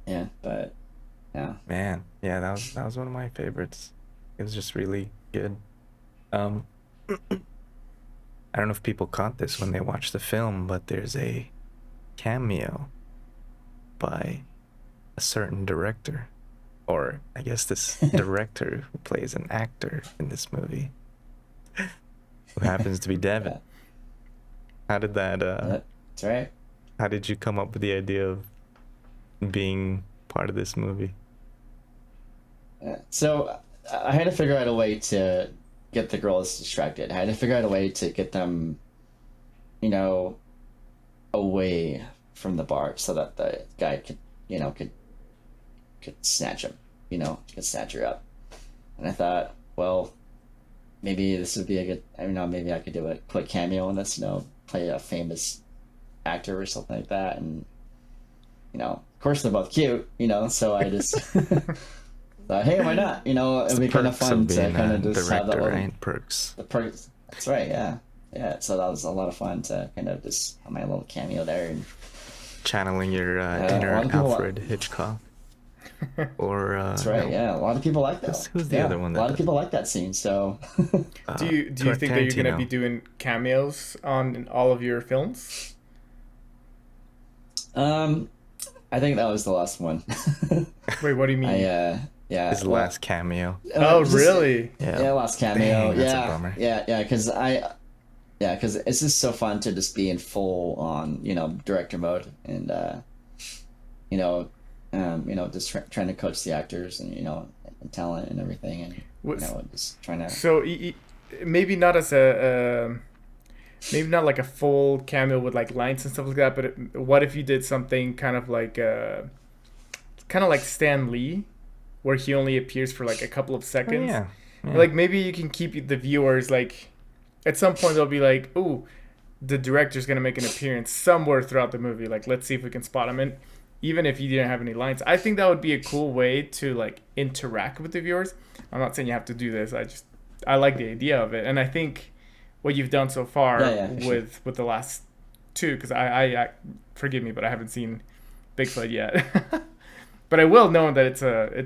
yeah, but yeah. Man, yeah, that was one of my favorites. It was just really good. I don't know if people caught this when they watched the film, but there's a cameo by a certain director, or I guess this director who plays an actor in this movie, who happens to be Devin. How did that? That's right. How did you come up with the idea of being part of this movie? So I had to figure out a way to get the girls distracted. I had to figure out a way to get them, away from the bar so that the guy could snatch him, could snatch her up. And I thought, well, maybe this would be a good, maybe I could do a quick cameo in this, play a famous actor or something like that. And, of course they're both cute, so I just thought, hey, why not? It'd be kind of fun to kind of just have that little perks. The perks. That's right. Yeah. Yeah. So that was a lot of fun to kind of just have my little cameo there and channeling your inner Alfred Hitchcock. Or that's right. Yeah. A lot of people like that. Who's the other one? A lot of people like that scene. So. Do you think that you're gonna be doing cameos in all of your films? I think that was the last one. Wait, what do you mean? Yeah. His last cameo. Really? Yeah, last cameo. Dang, that's a bummer. Yeah, because it's just so fun to just be in full on, director mode, and just trying to coach the actors and and talent and everything, and just trying to. So maybe not as maybe not like a full cameo with like lines and stuff like that, but what if you did something kind of like Stan Lee, where he only appears for like a couple of seconds? Yeah. Like, maybe you can keep the viewers, like, at some point they'll be like, ooh, the director's gonna make an appearance somewhere throughout the movie, like, let's see if we can spot him. And even if you didn't have any lines, I think that would be a cool way to like interact with the viewers. I'm not saying you have to do this, I like the idea of it, and I think what you've done so far with the last two, because I forgive me, but I haven't seen Bigfoot yet. But I will know that it's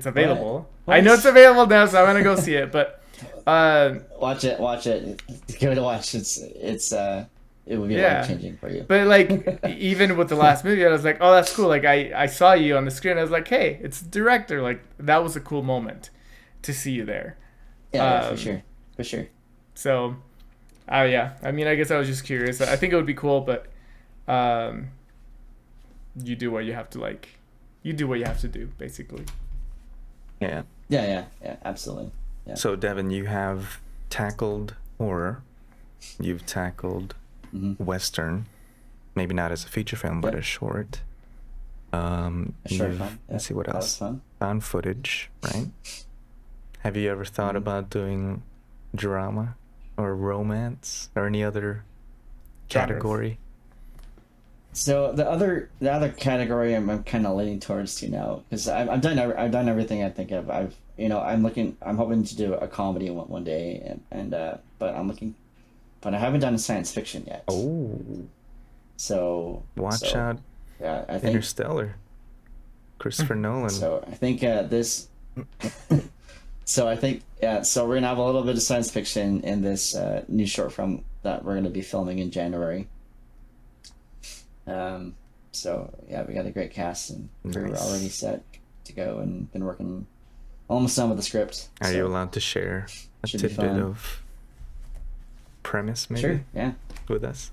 available. I know it's available now, so I'm gonna go see it. But watch it. Give it a watch. It would be life changing for you. But like, even with the last movie, I was like, oh, that's cool. Like, I saw you on the screen. I was like, hey, it's the director. Like, that was a cool moment to see you there. Yeah, for sure. So, yeah. I mean, I guess I was just curious. I think it would be cool, but you do what you have to, like. You do what you have to do, basically. Yeah. Yeah, absolutely. Yeah. So, Devin, you have tackled horror. You've tackled Western. Maybe not as a feature film, but Yep. a short. A short film. Let's see what That was else. fun. Found footage, right? Have you ever thought about doing drama or romance or any other category? So the other category I'm kind of leaning towards to now, because I've done everything I think of. I'm hoping to do a comedy one day, but but I haven't done a science fiction yet. Oh, watch out! Yeah, I think Interstellar, Christopher Nolan. So I think this. So I think So we're gonna have a little bit of science fiction in this new short film that we're gonna be filming in January. So yeah, we got a great cast and we're already set to go and been working almost done with the script. Are you allowed to share a tidbit of premise, maybe? Sure. Yeah. With us.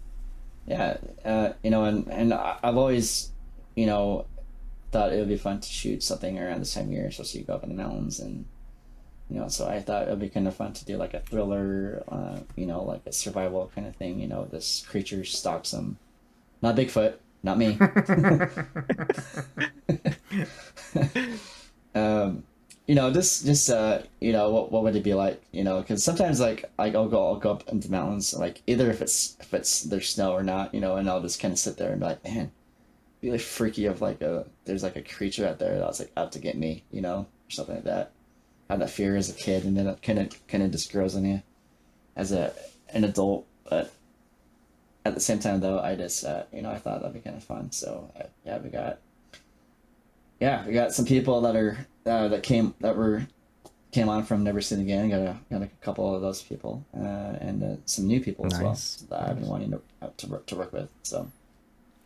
Yeah. And I've always, thought it would be fun to shoot something around this time of year, especially you go up in the mountains and. So I thought it would be kind of fun to do like a thriller, like a survival kind of thing. This creature stalks them. Not Bigfoot, not me. What would it be like? Because sometimes I'll go up into mountains, like either if there's snow or not, and I'll just kind of sit there and be like, man, it'd be like freaky if there's like a creature out there that's like out to get me, or something like that. I had that fear as a kid, and then it kind of just grows on you as an adult. But at the same time, though, I just I thought that'd be kind of fun. So we got some people that came on from Never Seen Again. Got a couple of those people, and some new people as well that I've been wanting to work with. So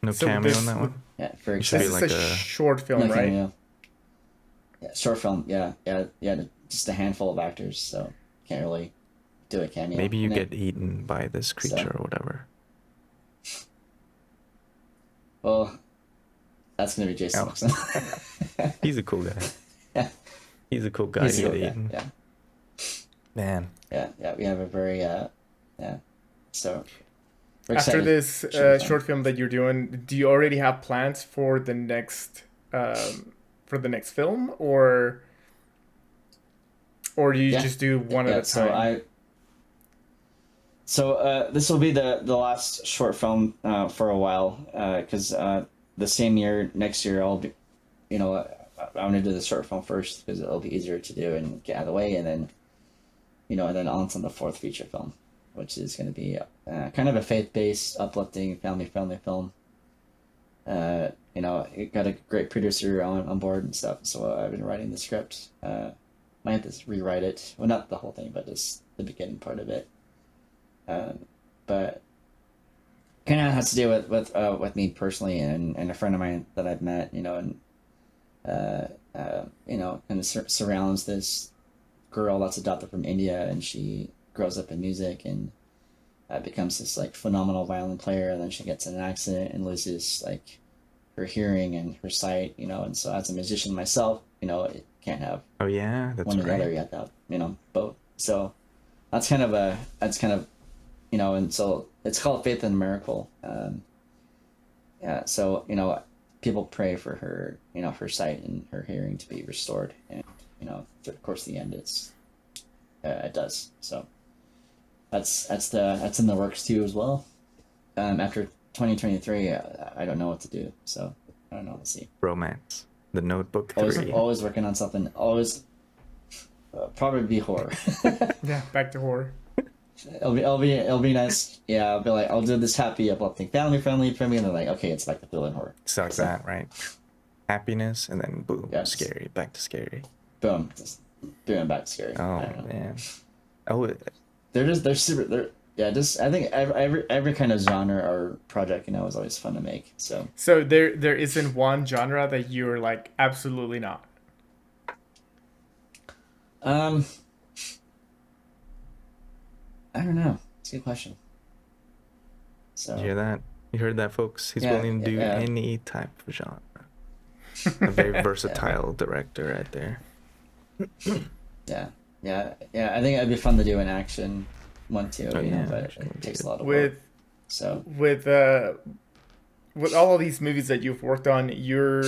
no cameo on that one. Yeah, very excited. This is a short film, right? Cameo. Yeah, short film. Yeah. Just a handful of actors, so can't really do a cameo. Maybe you get eaten by this creature or whatever. Well, that's gonna be Jason Wilson. He's a cool guy. Yeah. He's a cool guy to get eaten. Yeah. Man. Yeah. We have a very So. After this short film that you're doing, do you already have plans for the next film, or do you just do one at a time? So this will be the last short film for a while, because the same year, next year, I'll be, I want to do the short film first because it'll be easier to do and get out of the way, and then, and then on to the fourth feature film, which is going to be kind of a faith-based, uplifting, family-friendly film. It got a great producer on board and stuff, so I've been writing the script. Might have to rewrite it. Well, not the whole thing, but just the beginning part of it. But kind of has to do with me personally and a friend of mine that I've met, and surrounds this girl that's adopted from India, and she grows up in music and becomes this like phenomenal violin player, and then she gets in an accident and loses like her hearing and her sight, and so as a musician myself, it can't have that's one or the other yet, both. So that's kind of and so it's called Faith in a Miracle. So people pray for her, her sight and her hearing to be restored, and of course the end it does. So that's in the works too as well. After 2023, I don't know what to do, so I don't know. Let's see. Romance, The Notebook 3. Always working on something. Always probably be horror. Yeah, back to horror. It'll be nice. Yeah, I'll be like, I'll do this happy, uplifting, family friendly for me, and they're like, okay, it's back to thriller and horror. So like that, right? Happiness, and then boom, scary, back to scary. Boom, just boom, back to scary. Oh man. They're super. I think every kind of genre or project, is always fun to make. So there isn't one genre that you're like absolutely not. I don't know. It's a good question. So you hear that? You heard that, folks? He's willing to do any type of genre. A very versatile director right there. Yeah, yeah. I think it'd be fun to do an action one too. Oh, You know, yeah, but action would it be takes a good. lot of work. with So with uh with all of these movies that you've worked on, you're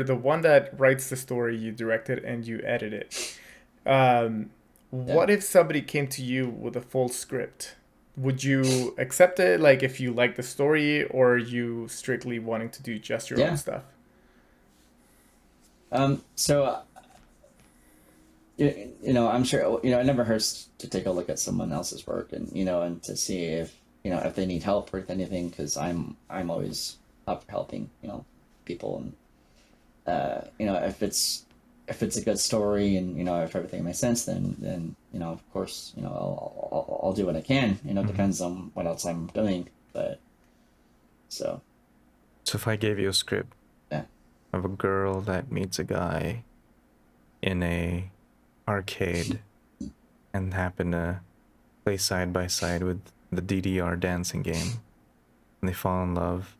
the one that writes the story, you direct it, and you edit it. Um, yeah, what if somebody came to you with a full script? Would you accept it? Like, if you like the story, or are you strictly wanting to do just your own yeah. stuff? So you know, I'm sure you know it never hurts to take a look at someone else's work and you know and to see if you know if they need help with anything because I'm always up for helping you know people and you know if it's a good story and you know if everything makes sense then you know of course you know I'll do what I can you know it Mhm. depends on what else I'm doing but so So if I gave you a script yeah of a girl that meets a guy in a arcade and happen to play side by side with the DDR dancing game, and they fall in love,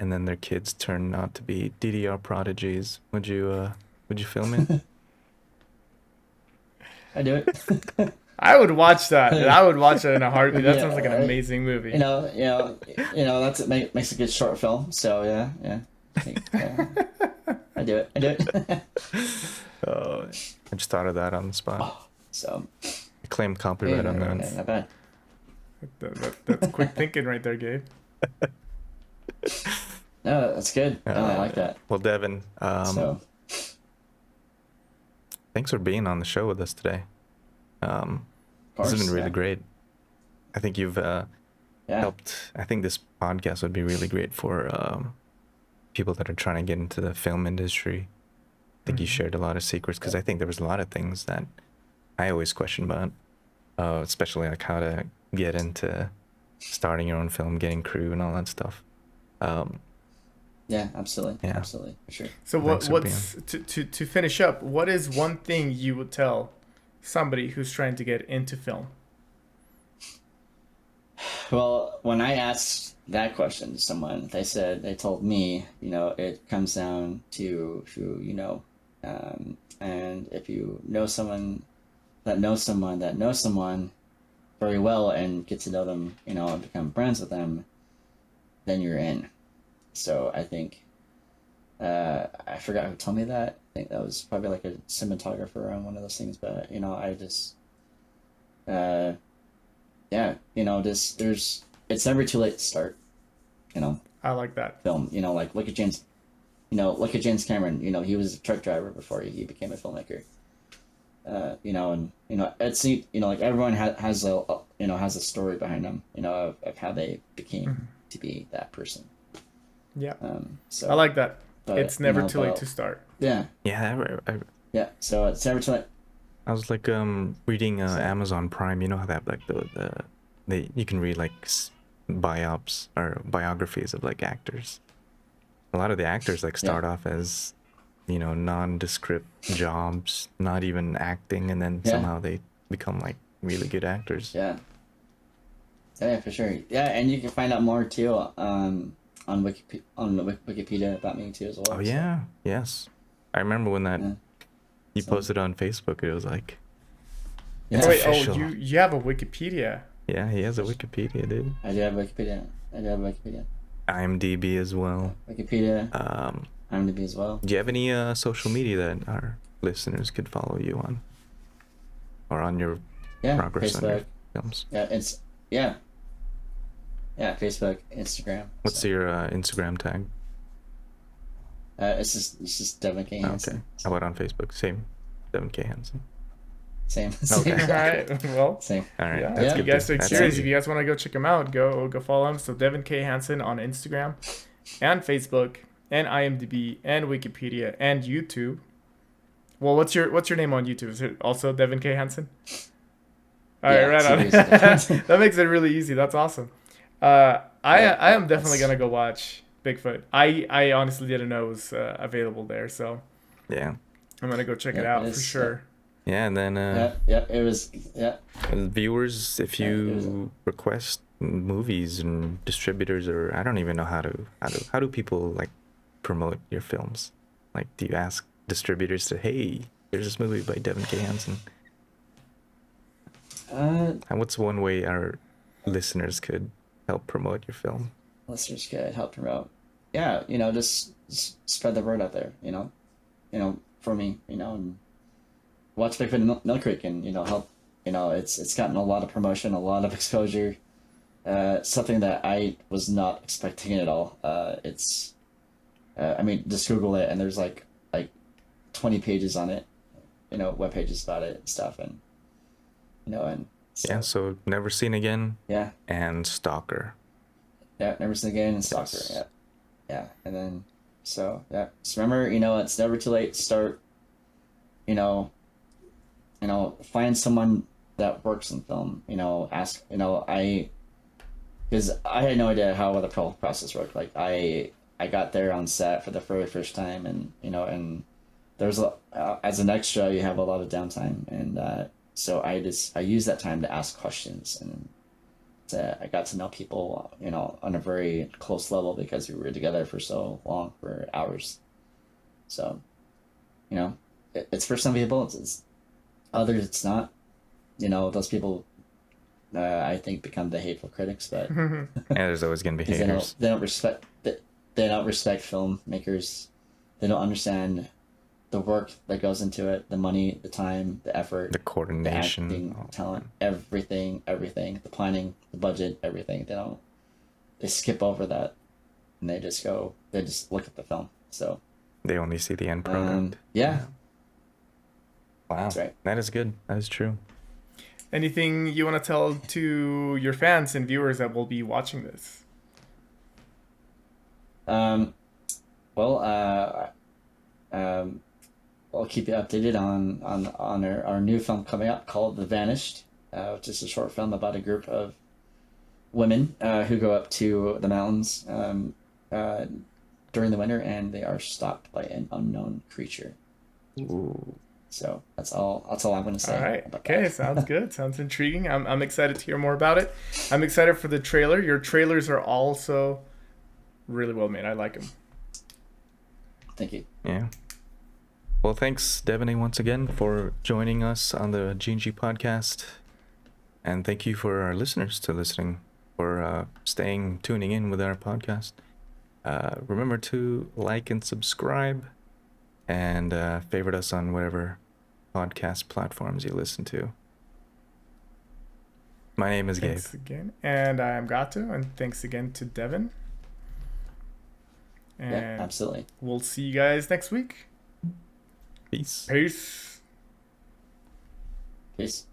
and then their kids turn out to be DDR prodigies, would you film it? I do it. I would watch that. It'd I would watch that in a heartbeat. That be sounds like an amazing movie. you know that's it makes a good short film. So yeah. I think I do it. I do it. Oh, I just thought of that on the spot. Oh, so I claim copyright on that. not bad. That's quick thinking right there, Gabe. No, that's good. No, I like that. Well, Devin, So thanks for being on the show with us today. of This has course, been really yeah. great. I think you've Yeah. helped. I think this podcast would be really great for people that are trying to get into the film industry. I think you shared a lot of secrets because I think there was a lot of things that I always question about, especially like how to get into starting your own film, getting crew, and all that stuff. Yeah, absolutely. Yeah. Absolutely. For sure. So Thanks for what's to finish up? What is one thing you would tell somebody who's trying to get into film? Well, when I asked that question to someone, they told me, you know, it comes down to who you know. And if you know someone that knows someone that knows someone very well and get to know them, you know, and become friends with them, then you're in. So I think I forgot who told me that. I think that was probably like a cinematographer on one of those things. But you know, I just uh, yeah, you know, just there's it's never too late to start. You know, I like that. film. You know, like look at James. You know, look at James Cameron. You know, he was a truck driver before he became a filmmaker. You know, and you know, it's you know, like everyone has a you know has a story behind them. You know, of how they became to be that person. Yeah, So I like that. but, It's never you know, too late but- to start. Yeah, Yeah, yeah. So it's never too late. I was like reading Amazon Prime. You know how they have like the you can read like biops or biographies of like actors. A lot of the actors like start off as you know nondescript jobs, not even acting, and then Yeah. somehow they become like really good actors. Yeah. Yeah, for sure. Yeah, and you can find out more too on Wikipedia about me too as well. Oh yeah, yes. I remember when that Yeah. you So- posted on Facebook. It was like, Yeah. It's Wait, official. you have a Wikipedia. yeah, he has a Wikipedia, dude. I do have Wikipedia. IMDb as well. Wikipedia, Um, IMDb as well. do you have any social media that our listeners could follow you on, or on your Yeah, progress on your Facebook. films? Yeah, yeah, Facebook, Instagram. What's so, your Instagram tag? it's just Devin K Oh, Hansen. okay. How about on Facebook? Same, Devin K Hansen. Same. Okay. All right. Well, Same. All right, yeah. that's If you good. guys take That's serious, easy. if you guys want to go check him out, go follow him. So Devin K Hansen on Instagram, and Facebook, and IMDb, and Wikipedia, and YouTube. Well, what's your name on YouTube? Is it also Devin K Hansen? All right, Yeah, right on. it's Devin K. Hansen. That makes it really easy. That's awesome. I am definitely gonna go watch Bigfoot. I honestly didn't know it was available there, so Yeah, I'm gonna go check it Yeah, out it for is, sure. yeah, and then Yeah, it was. Yeah, viewers, if Yeah, it was you request movies and distributors, or I don't even know how do people like promote your films? Like, do you ask distributors to, hey, There's this movie by Devin K Hansen. Uh, And what's one way our listeners could help promote your film? Listeners could help promote. Yeah, just spread the word out there. For me, and watch Bigfoot in Mill Creek, and help. It's gotten a lot of promotion, a lot of exposure. Something that I was not expecting at all. I mean, just Google it, and there's like 20 pages on it, web pages about it and stuff, and and so, Yeah, so Never Seen Again yeah, and Stalker. yeah, Never Seen Again and Stalker, Yes. yeah, and then so yeah, just remember, it's never too late to start, you know, find someone that works in film, ask, because I had no idea how the process worked. Like I got there on set for the very first time, and and there's as an extra you have a lot of downtime, and so I used that time to ask questions, and I got to know people, on a very close level because we were together for so long, for hours. So, it's for some people, it's others it's not. Those people, I think, become the hateful critics, but And there's always gonna be 'cause haters. they don't respect they don't respect filmmakers. They don't understand the work that goes into it, the money, the time, the effort, The the coordination. acting, all talent, everything, the planning, the budget, everything. They skip over that, and they just look at the film. So, They only see the end product. yeah, Wow. that's right. That is good. That is true. Anything you want to tell to your fans and viewers that will be watching this? Well, I'll keep you updated on our new film coming out called The Vanished, which is a short film about a group of women who go up to the mountains during the winter, and they are stalked by an unknown creature. Ooh. So that's all I'm going to say. All right. about Okay. that. Sounds good. Sounds intriguing. I'm excited to hear more about it. I'm excited for the trailer. Your trailers are also really well made. I like them. Thank you. Yeah. Well, thanks, Devin, once again for joining us on the G&G podcast. And thank you for our listeners to listening, for tuning in with our podcast. Remember to like and subscribe, and favorite us on whatever podcast platforms you listen to. My name is Gabe. Thanks again. And I'm Gato. And thanks again to Devin. And Yeah, absolutely. we'll see you guys next week. Peace. Peace. Peace.